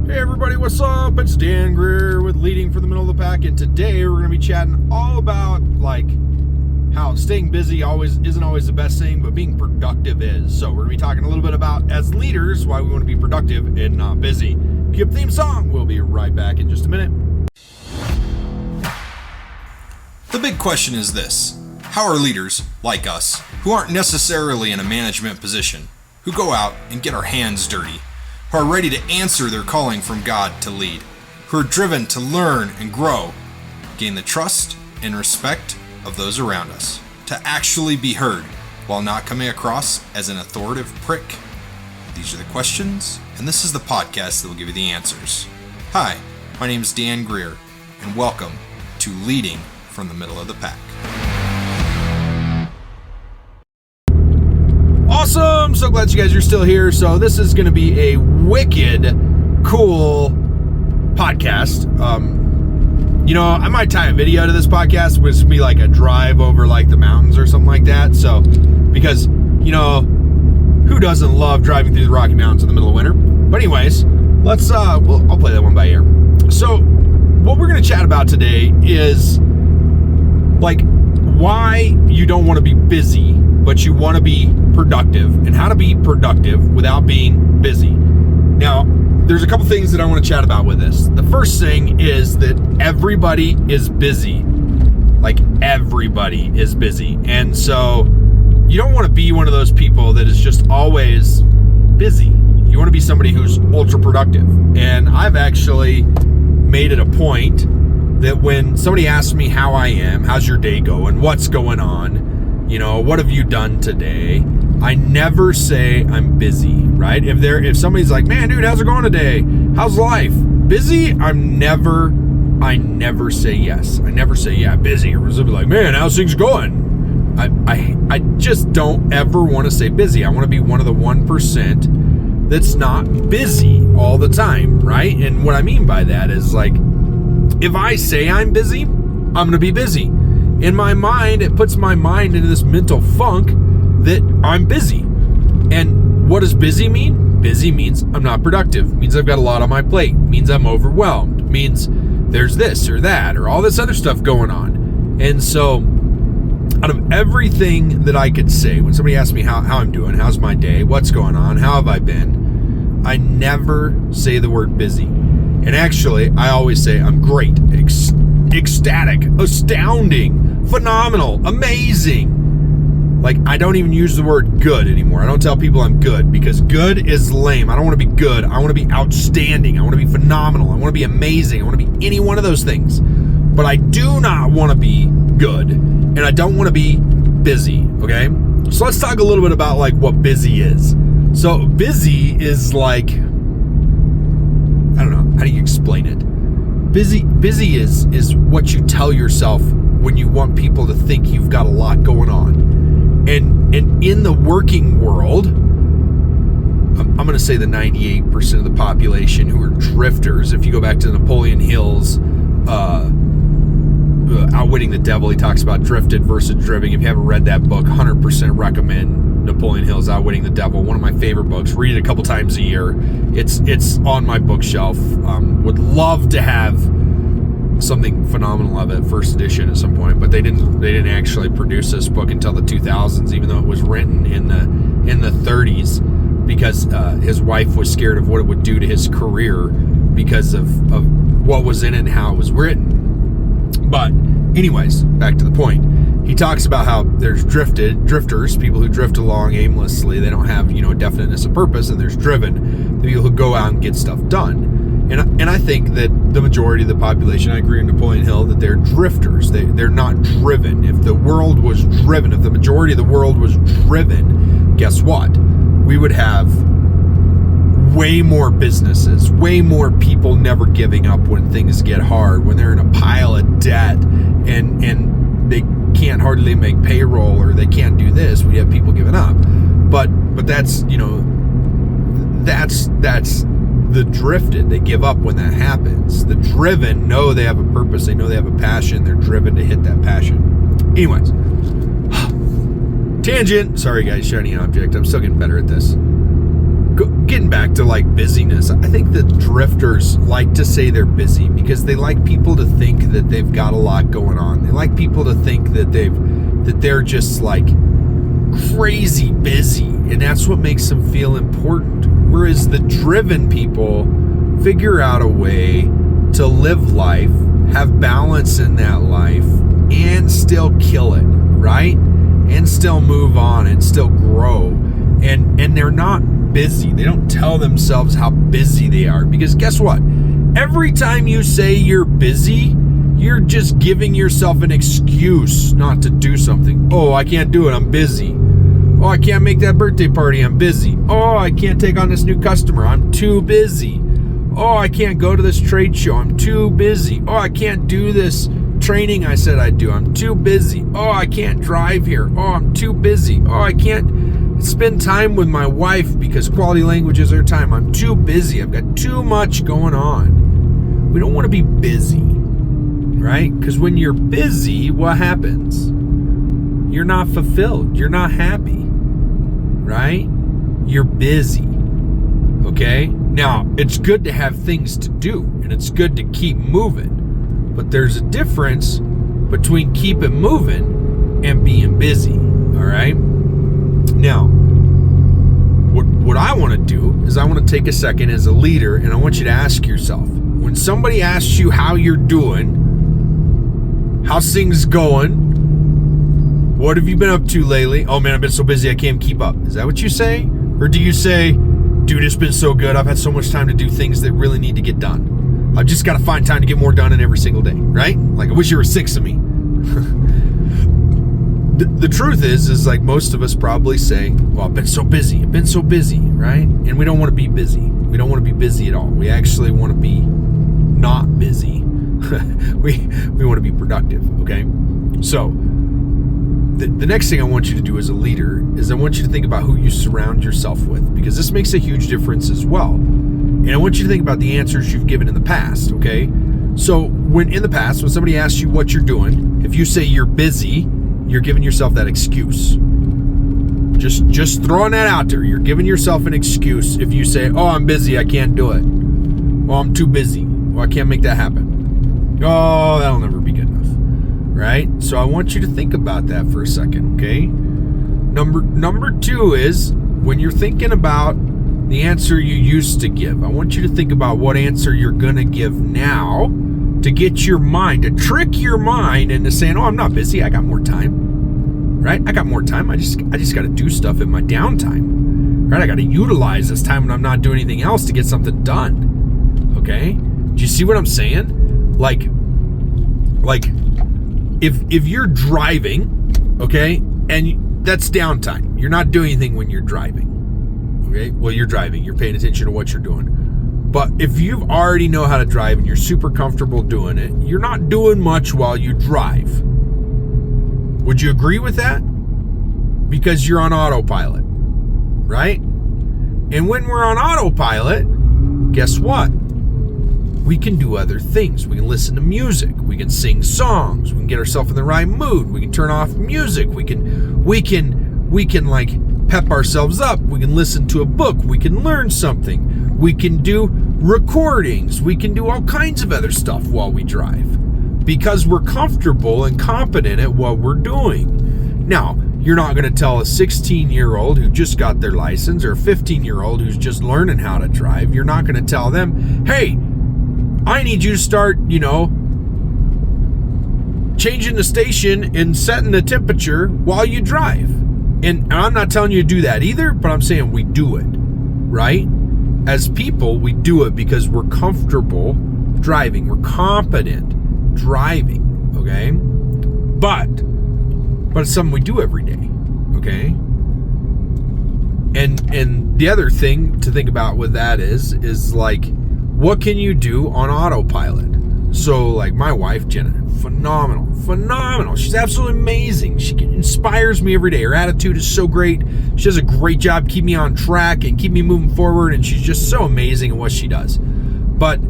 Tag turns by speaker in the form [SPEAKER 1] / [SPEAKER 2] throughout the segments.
[SPEAKER 1] Hey everybody, what's up? It's Dan Greer with Leading from the Middle of the Pack, and today we're going to be chatting all about how staying busy isn't always the best thing, but being productive is. So we're going to be talking a little bit about, as leaders, why we want to be productive and not busy. Cue up theme song. We'll be right back in just a minute.
[SPEAKER 2] The big question is this: how are leaders like us, who aren't necessarily in a management position, who go out and get our hands dirty, who are ready to answer their calling from God to lead, who are driven to learn and grow, gain the trust and respect of those around us, to actually be heard while not coming across as an authoritative prick? These are the questions, and this is the podcast that will give you the answers. Hi, my name is Dan Greer, and welcome to Leading from the Middle of the Pack.
[SPEAKER 1] Awesome! So glad you guys are still here. So this is going to be a wicked cool podcast. I might tie a video to this podcast, which would be like a drive over the mountains or something like that. So, because, who doesn't love driving through the Rocky Mountains in the middle of winter? But anyways, I'll play that one by ear. So, what we're going to chat about today is, why you don't want to be busy, but you want to be productive, and how to be productive without being busy. Now, there's a couple things that I want to chat about with this. The first thing is that everybody is busy. Everybody is busy. And so you don't want to be one of those people that is just always busy. You want to be somebody who's ultra productive. And I've actually made it a point that when somebody asks me how I am, how's your day going, what's going on, what have you done today, I never say I'm busy, right? If somebody's like, man, dude, how's it going today? How's life? Busy? I never say yes. I never say, yeah, busy. Or somebody like, man, how's things going? I just don't ever want to say busy. I want to be one of the 1% that's not busy all the time, right? And what I mean by that is if I say I'm busy, I'm going to be busy. In my mind, it puts my mind into this mental funk that I'm busy. And what does busy mean? Busy means I'm not productive. Means I've got a lot on my plate. Means I'm overwhelmed. Means there's this or that or all this other stuff going on. And so out of everything that I could say, when somebody asks me how I'm doing, how's my day, what's going on, how have I been, I never say the word busy. And actually, I always say I'm great, ecstatic, astounding, phenomenal, amazing. I don't even use the word good anymore. I don't tell people I'm good, because good is lame. I don't want to be good. I want to be outstanding. I want to be phenomenal. I want to be amazing. I want to be any one of those things. But I do not want to be good, and I don't want to be busy, okay? So let's talk a little bit about what busy is. So busy is I don't know, how do you explain it? Busy is what you tell yourself when you want people to think you've got a lot going on. And in the working world, I'm going to say the 98% of the population who are drifters. If you go back to Napoleon Hill's Outwitting the Devil, he talks about drifted versus driven. If you haven't read that book, 100% recommend Napoleon Hill's Outwitting the Devil. One of my favorite books. Read it a couple times a year. It's on my bookshelf. Would love to have something phenomenal of it, first edition at some point, but they didn't actually produce this book until the 2000s, even though it was written in the 30s, because his wife was scared of what it would do to his career because of what was in it and how it was written. But anyways, back to the point. He talks about how there's drifters, people who drift along aimlessly. They don't have, a definiteness of purpose, and there's driven, the people who go out and get stuff done. And I think that the majority of the population, I agree with Napoleon Hill, that they're drifters. They're not driven. If the world was driven, if the majority of the world was driven, guess what? We would have way more businesses, way more people never giving up when things get hard, when they're in a pile of debt and they can't hardly make payroll, or they can't do this. We have people giving up. But that's, that's the drifted. They give up when that happens. The driven know they have a purpose. They know they have a passion. They're driven to hit that passion. Anyways, tangent. Sorry guys, shiny object. I'm still getting better at this. getting back to like busyness, I think that drifters like to say they're busy because they like people to think that they've got a lot going on. They like people to think that they're just like crazy busy, and that's what makes them feel important. Whereas the driven people figure out a way to live life, have balance in that life, and still kill it, right? And still move on and still grow. And they're not busy. They don't tell themselves how busy they are. Because guess what? Every time you say you're busy, you're just giving yourself an excuse not to do something. Oh, I can't do it. I'm busy. Oh, I can't make that birthday party. I'm busy. Oh, I can't take on this new customer. I'm too busy. Oh, I can't go to this trade show. I'm too busy. Oh, I can't do this training I said I'd do. I'm too busy. Oh, I can't drive here. Oh, I'm too busy. Oh, I can't spend time with my wife because quality language is her time. I'm too busy. I've got too much going on. We don't want to be busy, right? Because when you're busy, what happens? You're not fulfilled. You're not happy, right? You're busy, okay? Now, it's good to have things to do, and it's good to keep moving. But there's a difference between keeping moving and being busy, all right? Now, what I want to do is I want to take a second as a leader, and I want you to ask yourself, when somebody asks you how you're doing, how's things going, what have you been up to lately? Oh man, I've been so busy I can't keep up. Is that what you say? Or do you say, dude, it's been so good. I've had so much time to do things that really need to get done. I've just got to find time to get more done in every single day, right? Like, I wish you were 6 of me. The truth is like most of us probably say, well, I've been so busy, right? And we don't want to be busy. We don't want to be busy at all. We actually want to be not busy. we want to be productive, okay? So the next thing I want you to do as a leader is I want you to think about who you surround yourself with, because this makes a huge difference as well. And I want you to think about the answers you've given in the past, okay? So when in the past, when somebody asks you what you're doing, if you say you're busy, you're giving yourself that excuse. Just throwing that out there. You're giving yourself an excuse if you say, oh, I'm busy, I can't do it. Oh, I'm too busy. Oh, I can't make that happen. Oh, that'll never be good enough, right? So I want you to think about that for a second, okay? Number 2 is when you're thinking about the answer you used to give, I want you to think about what answer you're going to give now to get your mind, to trick your mind into saying, oh, I'm not busy. I got more time, right? I got more time. I just got to do stuff in my downtime, right? I got to utilize this time when I'm not doing anything else to get something done, okay? Do you see what I'm saying? Like if you're driving, okay, and that's downtime. You're not doing anything when you're driving. Okay, well, you're driving. You're paying attention to what you're doing. But if you already know how to drive and you're super comfortable doing it, you're not doing much while you drive. Would you agree with that? Because you're on autopilot, right? And when we're on autopilot, guess what? We can do other things. We can listen to music. We can sing songs. We can get ourselves in the right mood. We can turn off music. We can like pep ourselves up. We can listen to a book. We can learn something. We can do recordings. We can do all kinds of other stuff while we drive because we're comfortable and competent at what we're doing. Now, you're not going to tell a 16-year-old who just got their license or a 15-year-old who's just learning how to drive, you're not going to tell them, hey, I need you to start, changing the station and setting the temperature while you drive. And I'm not telling you to do that either, but I'm saying we do it, right? As people, we do it because we're comfortable driving. We're competent driving, okay? But it's something we do every day, okay? And the other thing to think about with that is like, what can you do on autopilot? So like my wife, Jenna, phenomenal. She's absolutely amazing. She inspires me every day. Her attitude is so great. She does a great job keeping me on track and keep me moving forward. And she's just so amazing at what she does. But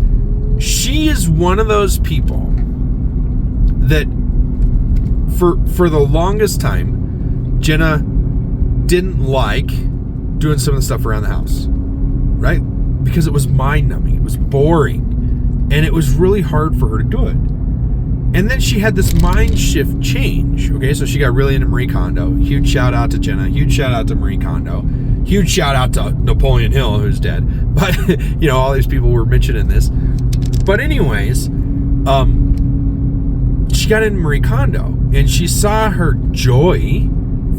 [SPEAKER 1] she is one of those people that for the longest time, Jenna didn't like doing some of the stuff around the house. right? Because it was mind-numbing, it was boring, and it was really hard for her to do it. And then she had this mind shift change, okay? So she got really into Marie Kondo. Huge shout out to Jenna, huge shout out to Marie Kondo, huge shout out to Napoleon Hill, who's dead. But, all these people were mentioned in this. But anyways, she got into Marie Kondo, and she saw her joy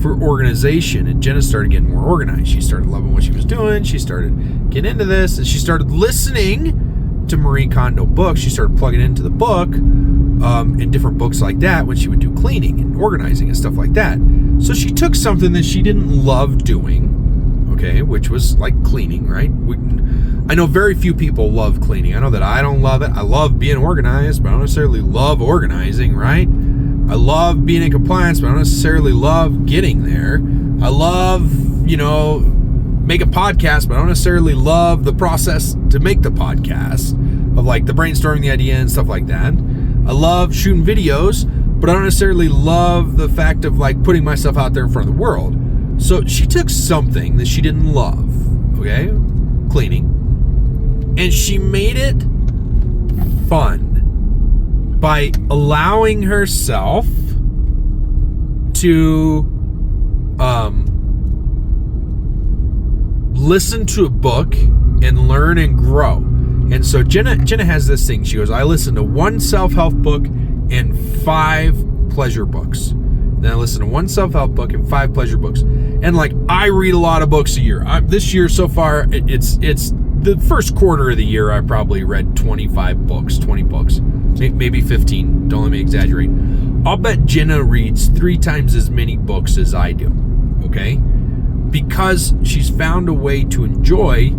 [SPEAKER 1] for organization, and Jenna started getting more organized. She started loving what she was doing. She started getting into this, and she started listening to Marie Kondo books. She started plugging into the book and different books like that when she would do cleaning and organizing and stuff like that. So she took something that she didn't love doing, okay, which was like cleaning, right? I know very few people love cleaning. I know that I don't love it. I love being organized, but I don't necessarily love organizing, right? I love being in compliance, but I don't necessarily love getting there. I love, make a podcast, but I don't necessarily love the process to make the podcast of like the brainstorming the idea and stuff like that. I love shooting videos, but I don't necessarily love the fact of like putting myself out there in front of the world. So she took something that she didn't love, okay, cleaning, and she made it fun by allowing herself to listen to a book and learn and grow. And so Jenna has this thing. She goes, I listen to one self-help book and 5 pleasure books. Then I listen to one self-help book and 5 pleasure books. And like, I read a lot of books a year. This year so far, it's the first quarter of the year, I probably read 20 books, maybe 15. Don't let me exaggerate. I'll bet Jenna reads 3 times as many books as I do, okay? Because she's found a way to enjoy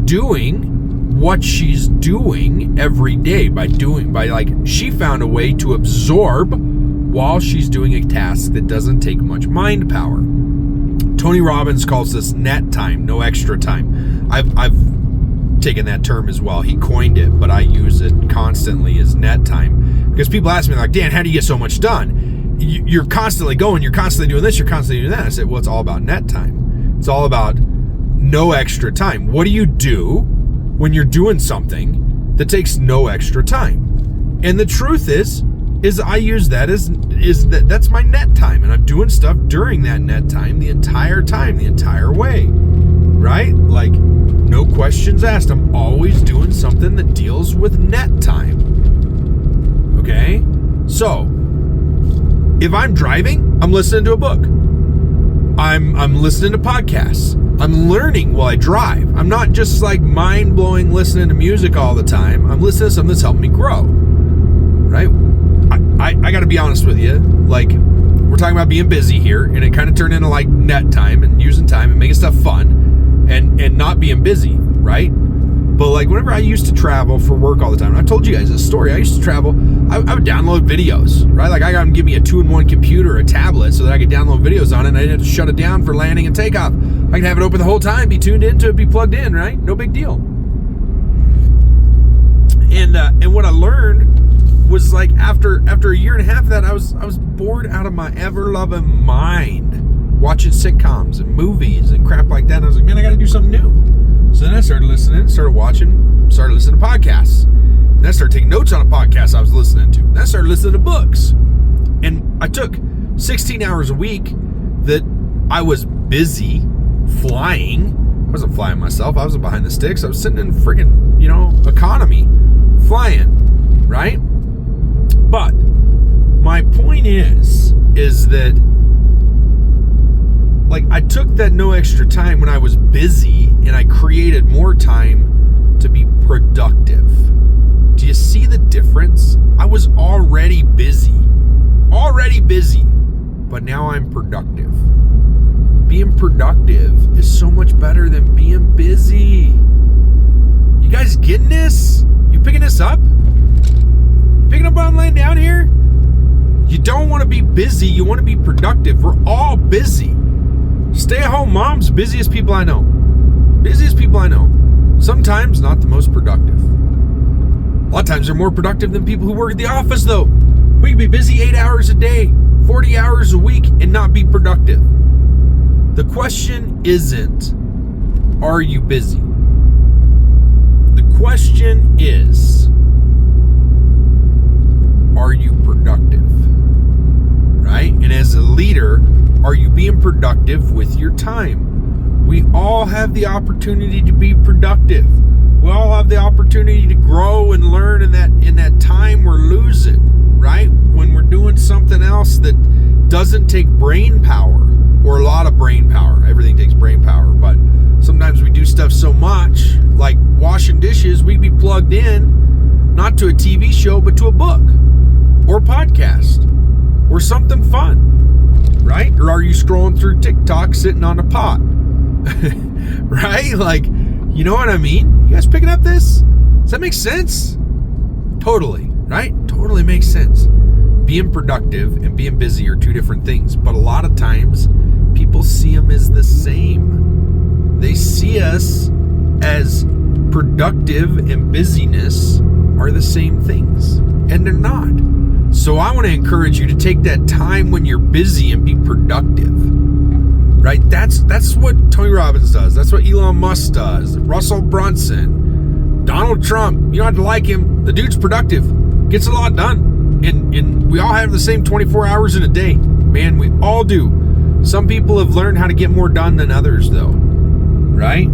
[SPEAKER 1] doing what she's doing every day she found a way to absorb while she's doing a task that doesn't take much mind power. Tony Robbins calls this net time, no extra time. I've taken that term as well. He coined it, but I use it constantly as net time because people ask me like, Dan, how do you get so much done? You're constantly going, you're constantly doing this, you're constantly doing that. I said, well, it's all about net time. It's all about no extra time. What do you do when you're doing something that takes no extra time? And the truth is I use that that's my net time, and I'm doing stuff during that net time, the entire way, right? Like, no questions asked. I'm always doing something that deals with net time. Okay? So, if I'm driving, I'm listening to a book. I'm listening to podcasts. I'm learning while I drive. I'm not just like mind-blowing listening to music all the time. I'm listening to something that's helping me grow. Right? I got to be honest with you. Like, we're talking about being busy here, and it kind of turned into like net time and using time and making stuff fun and not being busy, right? But like whenever I used to travel for work all the time, and I told you guys this story, I used to travel, I would download videos, right? Like I got them give me a 2-in-1 computer, a tablet, so that I could download videos on it, and I didn't have to shut it down for landing and takeoff. I could have it open the whole time, be tuned into it, be plugged in, right? No big deal. And what I learned was like after a year and a half of that, I was bored out of my ever-loving mind watching sitcoms and movies and crap like that. And I was like, man, I got to do something new. So then I started listening, started listening to podcasts. Then I started taking notes on a podcast I was listening to. Then I started listening to books. And I took 16 hours a week that I was busy flying. I wasn't flying myself. I wasn't behind the sticks. I was sitting in friggin', economy flying, right? But my point is that like I took that no extra time when I was busy and I created more time to be productive. Do you see the difference? I was already busy, but now I'm productive. Being productive is so much better than being busy. You guys getting this? You picking this up? You picking up what I'm laying down here? You don't want to be busy. You want to be productive. We're all busy. Stay-at-home moms, busiest people I know. Sometimes not the most productive. A lot of times they're more productive than people who work at the office, though. We can be busy 8 hours a day, 40 hours a week, and not be productive. The question isn't, are you busy? is, are you productive? Right? And as a leader, are you being productive with your time? We all have the opportunity to be productive. We all have the opportunity to grow and learn in that time we're losing, right? When we're doing something else that doesn't take brain power, or a lot of brain power. Everything takes brain power, but sometimes we do stuff so much, like washing dishes, we'd be plugged in, not to a TV show, but to a book, or a podcast, or something fun, right? Or are you scrolling through TikTok sitting on a pot? Right? Like, you know what I mean? You guys picking up this? Does that make sense? Totally, right? Totally makes sense. Being productive and being busy are two different things, but a lot of times people see them as the same. They see us as productive and busyness are the same things, and they're not. So I want to encourage you to take that time when you're busy and be productive. Right? That's what Tony Robbins does. That's what Elon Musk does. Russell Brunson, Donald Trump. You don't have to like him. The dude's productive. Gets a lot done. And we all have the same 24 hours in a day. Man, we all do. Some people have learned how to get more done than others, though. Right?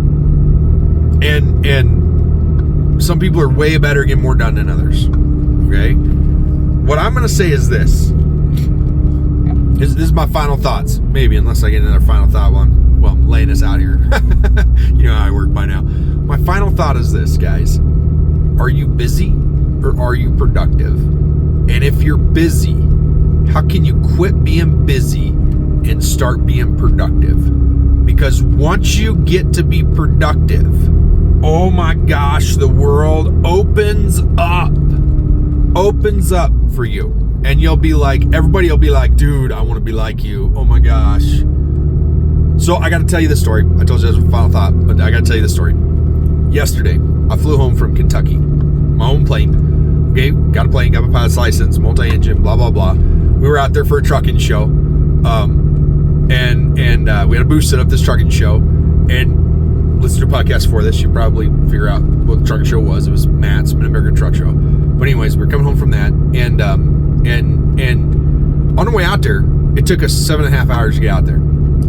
[SPEAKER 1] And some people are way better at getting more done than others. Okay? What I'm going to say is this. This is my final thoughts. Maybe, unless I get another final thought while I'm laying this out here. You know how I work by now. My final thought is this, guys. Are you busy or are you productive? And if you're busy, how can you quit being busy and start being productive? Because once you get to be productive, oh my gosh, the world opens up for you. And you'll be like, everybody will be like, dude, I want to be like you. Oh my gosh. So I got to tell you this story. I told you that was a final thought, but I got to tell you this story. Yesterday, I flew home from Kentucky. My own plane. Okay, got a plane, got my pilot's license, multi-engine, blah, blah, blah. We were out there for a trucking show. And we had a booth set up this trucking show. And listen to a podcast for this. You probably figure out what the trucking show was. It was Matt's Mid-American Truck Show. But anyways, we're coming home from that. And on the way out there, it took us 7.5 hours to get out there.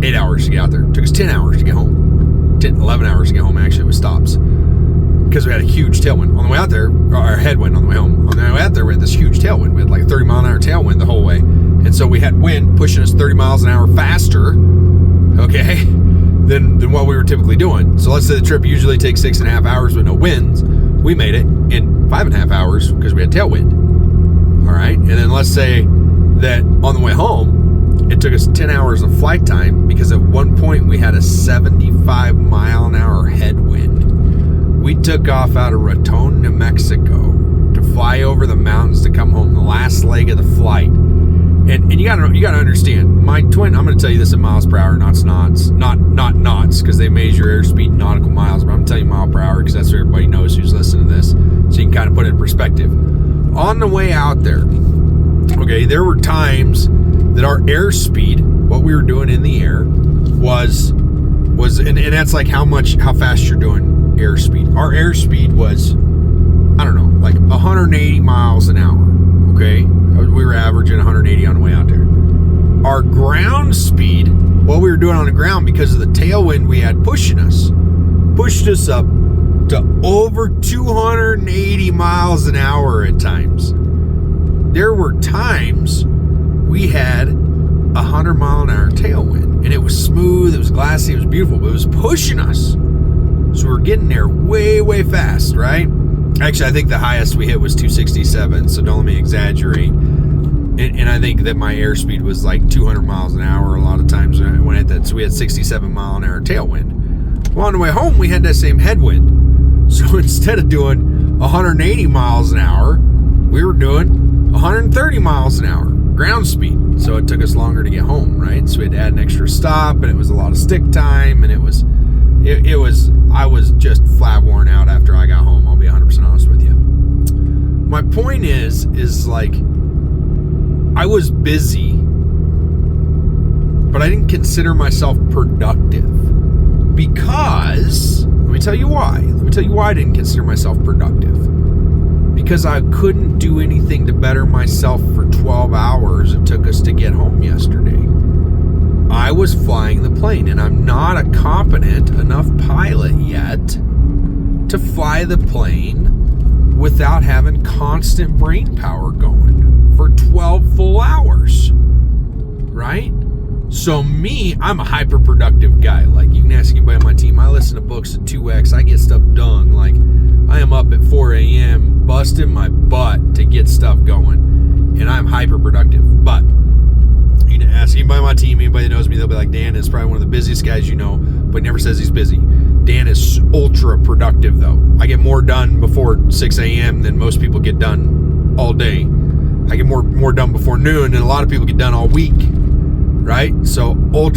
[SPEAKER 1] 8 hours to get out there. It took us 10 hours to get home. 11 hours to get home, actually, with stops. Because we had a huge tailwind. On the way out there, or headwind on the way home. On the way out there, we had this huge tailwind. We had like a 30 mile an hour tailwind the whole way. And so we had wind pushing us 30 miles an hour faster, okay, than what we were typically doing. So let's say the trip usually takes 6.5 hours with no winds. We made it in 5.5 hours because we had tailwind. All right. And then let's say that on the way home, it took us 10 hours of flight time because at one point we had a 75 mile an hour headwind. We took off out of Raton, New Mexico to fly over the mountains to come home, the last leg of the flight. And you gotta understand, my twin, I'm gonna tell you this in miles per hour, not knots, because they measure airspeed in nautical miles, but I'm telling you mile per hour because that's what everybody knows who's listening to this. So you can kind of put it in perspective. On the way out there, okay, there were times that our airspeed, what we were doing in the air, was and that's like how fast you're doing airspeed. Our airspeed was, I don't know, like 180 miles an hour, okay? We were averaging 180 on the way out there. Our ground speed, what we were doing on the ground because of the tailwind we had pushed us up to over 280 miles an hour at times. There were times we had 100 mile an hour tailwind, and it was smooth, it was glassy, it was beautiful, but it was pushing us. So we were getting there way, way fast, right? Actually, I think the highest we hit was 267, so don't let me exaggerate. And I think that my airspeed was like 200 miles an hour a lot of times when I hit that. So we had 67 mile an hour tailwind. Well, on the way home, we had that same headwind. So instead of doing 180 miles an hour, we were doing 130 miles an hour ground speed. So it took us longer to get home, right? So we had to add an extra stop, and it was a lot of stick time, and it was I was just flat worn out after I got home. I'll be 100% honest with you. My point is like, I was busy, but I didn't consider myself productive because, let me tell you why. Let me tell you why I didn't consider myself productive. because I couldn't do anything to better myself for 12 hours it took us to get home yesterday. I was flying the plane, and I'm not a competent enough pilot yet to fly the plane without having constant brain power going for 12 full hours, right? So me, I'm a hyper productive guy. Like, you can ask anybody on my team. I listen to books at 2x. I get stuff done. Like, I am up at 4 a.m. busting my butt to get stuff going, and I'm hyper productive. But you can ask anybody on my team, anybody that knows me, they'll be like, Dan is probably one of the busiest guys you know, but he never says he's busy. Dan is ultra productive, though. I get more done before 6 a.m. than most people get done all day. I get more done before noon than a lot of people get done all week, right? So ultra